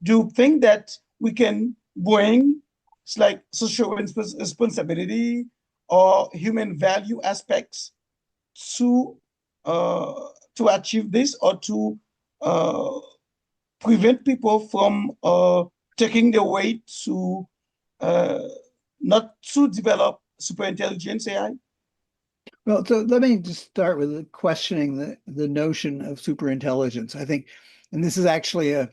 do you think that we can bring it's like social responsibility or human value aspects to uh, to achieve this, or to uh, prevent people from taking the way to uh, not to develop super intelligence AI? Well, so let me just start with questioning the notion of superintelligence. I think, and this is actually a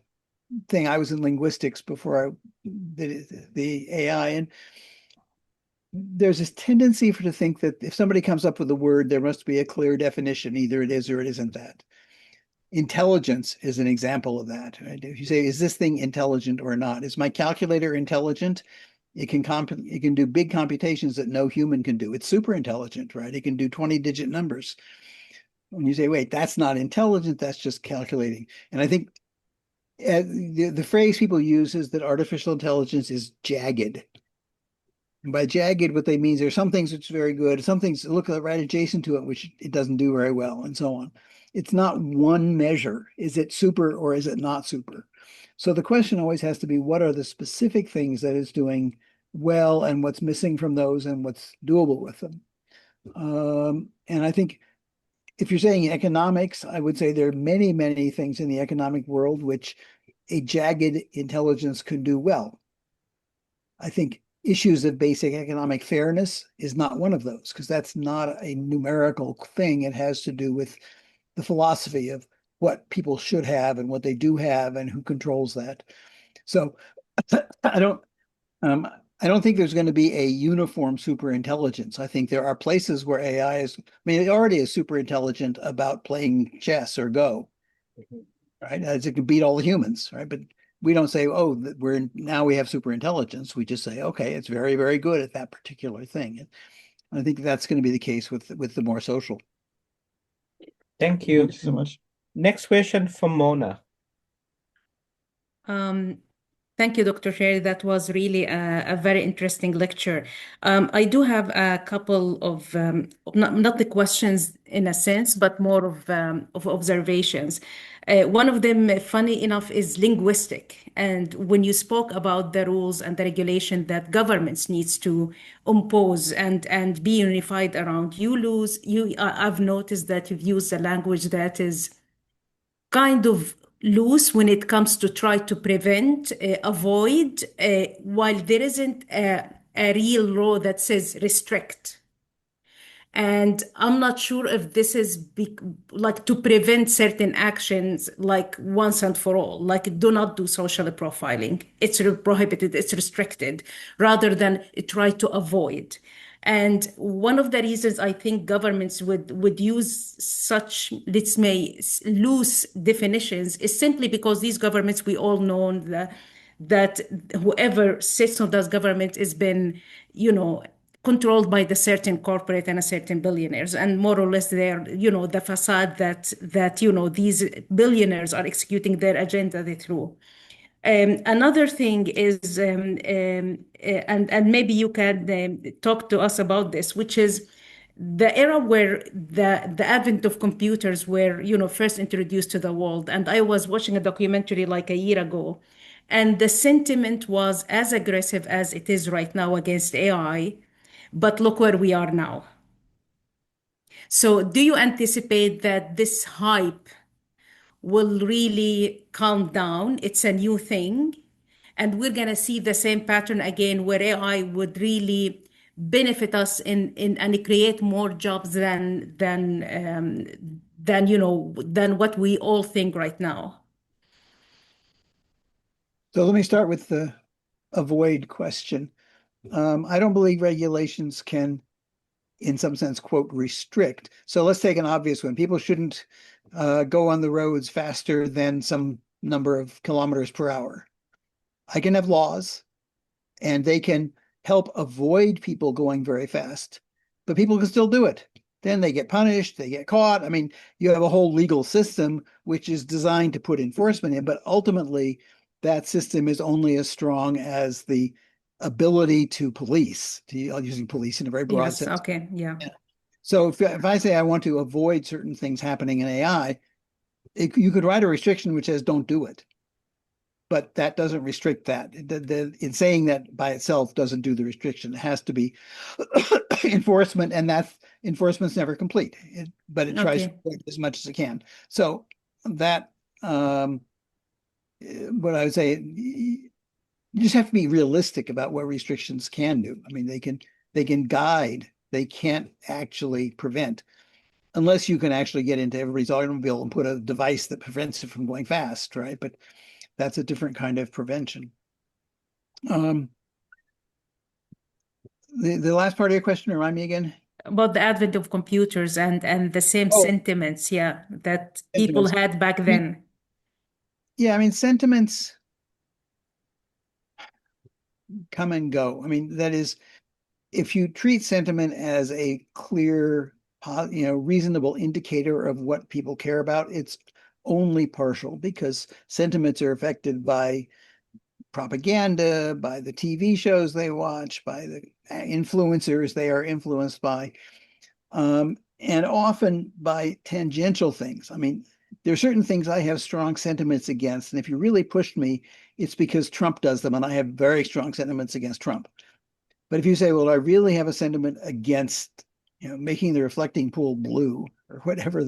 thing. I was in linguistics before I did the AI, and there's this tendency to think that if somebody comes up with a word, there must be a clear definition. Either it is or it isn't that. Intelligence is an example of that. Right? If you say, "Is this thing intelligent or not?" Is my calculator intelligent? It can do big computations that no human can do. It's super intelligent, right? It can do 20-digit numbers. When you say, "Wait, that's not intelligent, that's just calculating." And I think the phrase people use is that artificial intelligence is jagged. And by jagged, what they mean is there's some things which are very good, some things look right adjacent to it, which it doesn't do very well, and so on. It's not one measure. Is it super or is it not super? So the question always has to be, what are the specific things that it's doing well, and what's missing from those, and what's doable with them? And I think if you're saying economics, I would say there are many, many things in the economic world which a jagged intelligence can do well. I think issues of basic economic fairness is not one of those, because that's not a numerical thing. It has to do with the philosophy of what people should have and what they do have and who controls that. So I don't um, I don't think there's going to be a uniform super intelligence. I think there are places where AI is, I mean, it already is super intelligent about playing chess or Go, right? As it can beat all the humans, right? But we don't say, "Oh, we have super intelligence." We just say, "Okay, it's very, very good at that particular thing." And I think that's going to be the case with the more social. Thank you. Thank you so much. Next question from Mona. Um, Thank you, Dr. Sherry. That was really a very interesting lecture. I do have a couple of not the questions in a sense, but more of observations. One of them, funny enough, is linguistic. And when you spoke about the rules and the regulation that governments needs to impose and be unified around, I've noticed that you've used a language that is kind of loose when it comes to try to prevent, avoid, while there isn't a real law that says restrict. And I'm not sure if this is like to prevent certain actions, like once and for all, like do not do social profiling. It's prohibited, it's restricted, rather than try to avoid. And one of the reasons I think governments would use such, let's say, loose definitions is simply because these governments, we all know that whoever sits on those government has been, controlled by the certain corporate and a certain billionaires, and more or less they're, the facade that these billionaires are executing their agenda through. Another thing is, and maybe you can talk to us about this, which is the era where the advent of computers were, first introduced to the world. And I was watching a documentary like a year ago, and the sentiment was as aggressive as it is right now against AI. But look where we are now. So, do you anticipate that this hype will really calm down? It's a new thing. And we're going to see the same pattern again where AI would really benefit us in and create more jobs than what we all think right now. So let me start with the avoid question. I don't believe regulations can in some sense, quote, restrict. So let's take an obvious one. People shouldn't go on the roads faster than some number of kilometers per hour. I can have laws and they can help avoid people going very fast, but people can still do it. Then they get punished, they get caught. I mean, you have a whole legal system which is designed to put enforcement in, but ultimately that system is only as strong as the ability to police, using police in a very broad Yes, sense. okay, yeah. So if I say I want to avoid certain things happening in AI, you could write a restriction which says don't do it. But that doesn't restrict that. In saying that by itself doesn't do the restriction. It has to be enforcement, and that enforcement's never complete. But it tries to Okay. avoid as much as it can. So that what I would say, you just have to be realistic about what restrictions can do. I mean, they can guide, they can't actually prevent, unless you can actually get into everybody's automobile and put a device that prevents it from going fast, right? But that's a different kind of prevention. The last part of your question, remind me again. About the advent of computers and the same Oh, sentiments, yeah, that people sentiments. had back I mean, then. yeah, I mean, sentiments come and go. I mean, that is, if you treat sentiment as a clear, reasonable indicator of what people care about, it's only partial, because sentiments are affected by propaganda, by the TV shows they watch, by the influencers they are influenced by, and often by tangential things. I mean, there are certain things I have strong sentiments against, and if you really pushed me, it's because Trump does them, and I have very strong sentiments against Trump. But if you say, well, I really have a sentiment against, making the reflecting pool blue or whatever,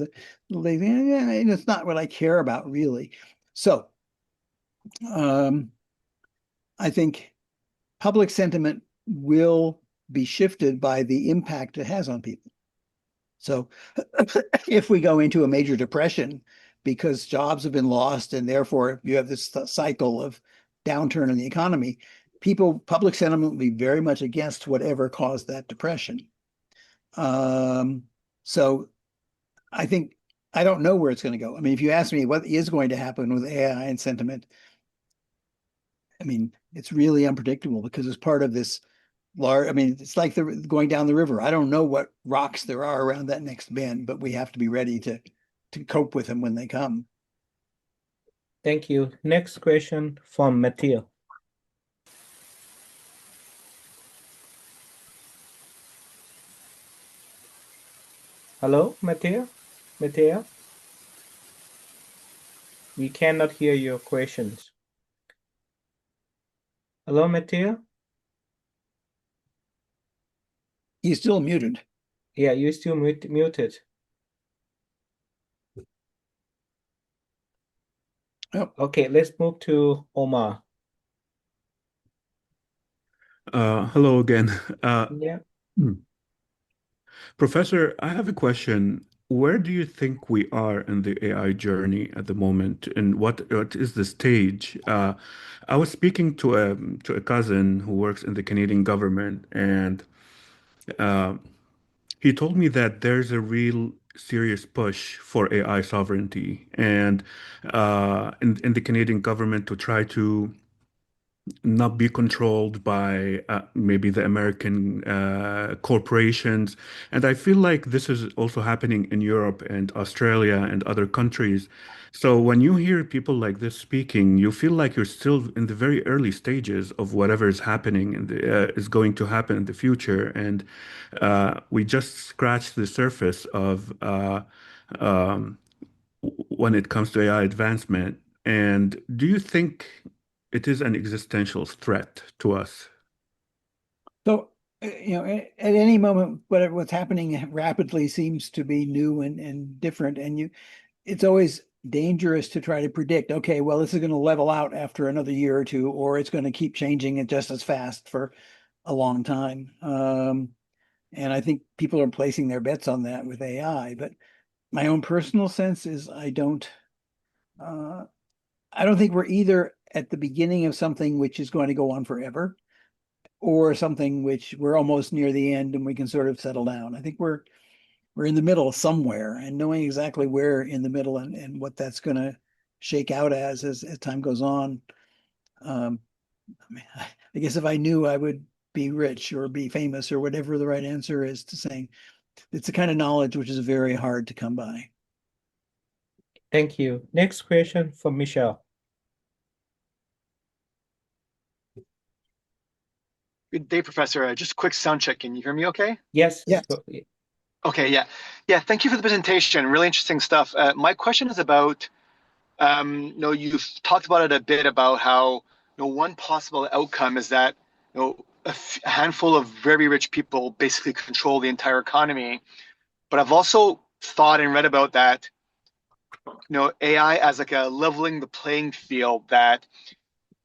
it's not what I care about really. So I think public sentiment will be shifted by the impact it has on people. So if we go into a major depression because jobs have been lost and therefore you have this cycle of downturn in the economy, public sentiment will be very much against whatever caused that depression. So I think I don't know where it's going to go. I mean, if you ask me what is going to happen with AI and sentiment, I mean, it's really unpredictable because it's part of this large. I mean, it's like going down the river. I don't know what rocks there are around that next bend, but we have to be ready to cope with them when they come. Thank you. Next question from Matthew. Hello, Matthew? Matthew? We cannot hear your questions. Hello, Matthew? He's still muted. Yeah, you're still muted. Oh. Okay, let's move to Omar. Hello again. Yeah. Professor, I have a question. Where do you think we are in the AI journey at the moment, and what is the stage? I was speaking to a cousin who works in the Canadian government, and uh, he told me that there's a real serious push for AI sovereignty, and in the Canadian government to try to not be controlled by maybe the American corporations. And I feel like this is also happening in Europe and Australia and other countries. So when you hear people like this speaking, you feel like you're still in the very early stages of whatever is happening and is going to happen in the future. And we just scratched the surface of um, when it comes to AI advancement. And do you think it is an existential threat to us? So, at any moment, what's happening rapidly seems to be new and different. And it's always dangerous to try to predict, okay, well, this is going to level out after another year or two, or it's going to keep changing it just as fast for a long time. And I think people are placing their bets on that with AI. But my own personal sense is uh, I don't think we're either at the beginning of something which is going to go on forever, or something which we're almost near the end and we can sort of settle down. I think we're in the middle somewhere, and knowing exactly where in the middle and what that's going to shake out as time goes on. I mean, I guess if I knew, I would be rich or be famous or whatever the right answer is to saying. It's the kind of knowledge which is very hard to come by. Thank you. Next question from Michelle. Good day, Professor. Just a quick sound check. Can you hear me okay? Yes. Yes. Okay, yeah. Yeah, thank you for the presentation. Really interesting stuff. My question is about, you've talked about it a bit about how, one possible outcome is that, a handful of very rich people basically control the entire economy. But I've also thought and read about that, AI as like a leveling the playing field, that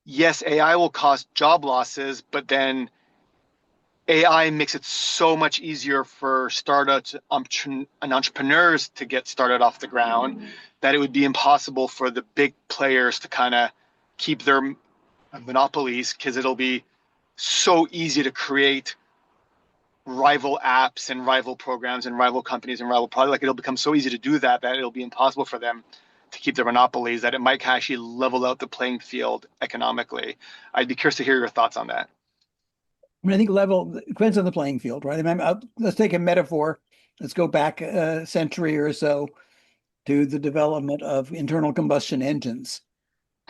yes, AI will cause job losses, but then AI makes it so much easier for startups and entrepreneurs to get started off the ground that it would be impossible for the big players to kind of keep their monopolies, because it'll be so easy to create rival apps and rival programs and rival companies and rival products. Like, it'll become so easy to do that it'll be impossible for them to keep their monopolies, that it might actually level out the playing field economically. I'd be curious to hear your thoughts on that. I mean, I think level depends on the playing field, right? I mean, let's take a metaphor. Let's go back a century or so to the development of internal combustion engines.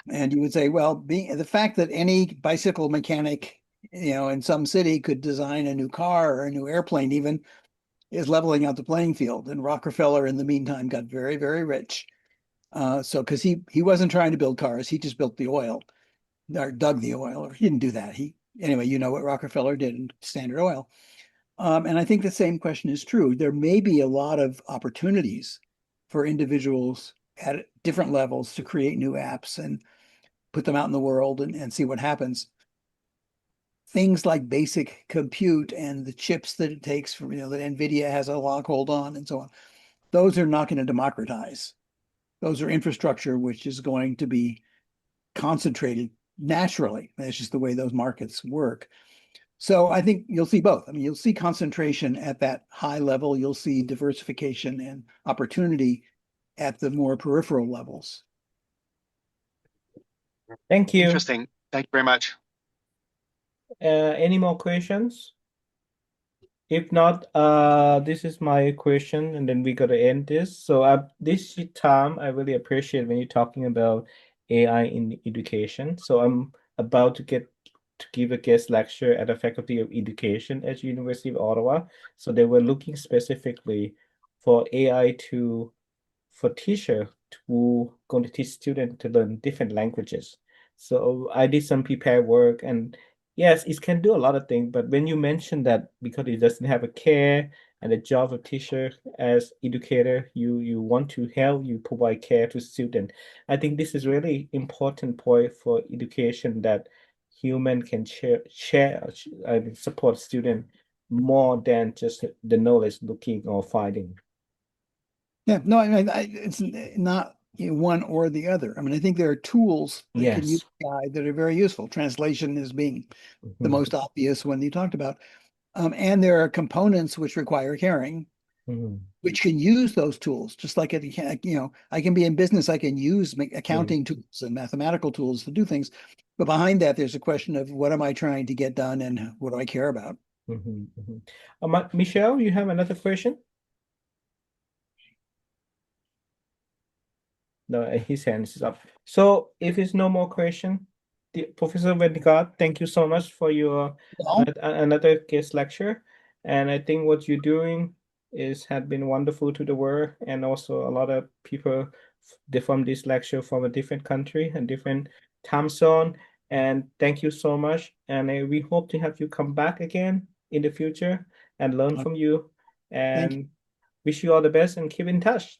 And you would say, well, the fact that any bicycle mechanic, in some city could design a new car or a new airplane even, is leveling out the playing field. And Rockefeller, in the meantime, got very, very rich. Because he wasn't trying to build cars, he just built the oil, or dug the oil, or he didn't do that. Anyway, you know what Rockefeller did in Standard Oil. And I think the same question is true. There may be a lot of opportunities for individuals at different levels to create new apps and put them out in the world and see what happens. Things like basic compute and the chips that it takes for, that NVIDIA has a lock hold on and so on, those are not going to democratize. Those are infrastructure which is going to be concentrated naturally. That's just the way those markets work. So I think you'll see both. I mean, you'll see concentration at that high level. You'll see diversification and opportunity at the more peripheral levels. Thank you. Interesting. Thank you very much. Any more questions? If not, this is my question, and then we got to end this. So this time, I really appreciate when you're talking about AI in education. So I'm about to give a guest lecture at the Faculty of Education at University of Ottawa. So they were looking specifically for AI for teacher who going to teach students to learn different languages. So I did some prepared work, and yes, it can do a lot of things, but when you mention that because it doesn't have a care and the job of teacher as educator, you want to help, you provide care to student. I think this is really important point for education, that human can share and support student more than just the knowledge looking or finding. Yeah, no, I mean, it's not one or the other. I mean, I think there are tools that can use AI that are very useful. Translation is being the most obvious one you talked about. And there are components which require caring, which can use those tools, just like I can be in business, I can use accounting tools and mathematical tools to do things. But behind that, there's a question of what am I trying to get done and what do I care about? Michelle, you have another question? No, his hand is up. So if there's no more question, Professor Winograd, thank you so much for your another guest lecture. And I think what you're doing had been wonderful to the world, and also a lot of people from this lecture from a different country and different time zone. And thank you so much. And we hope to have you come back again in the future and learn from you. And wish you all the best and keep in touch.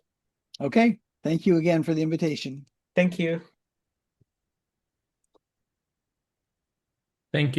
Okay. Thank you again for the invitation. Thank you. Thank you.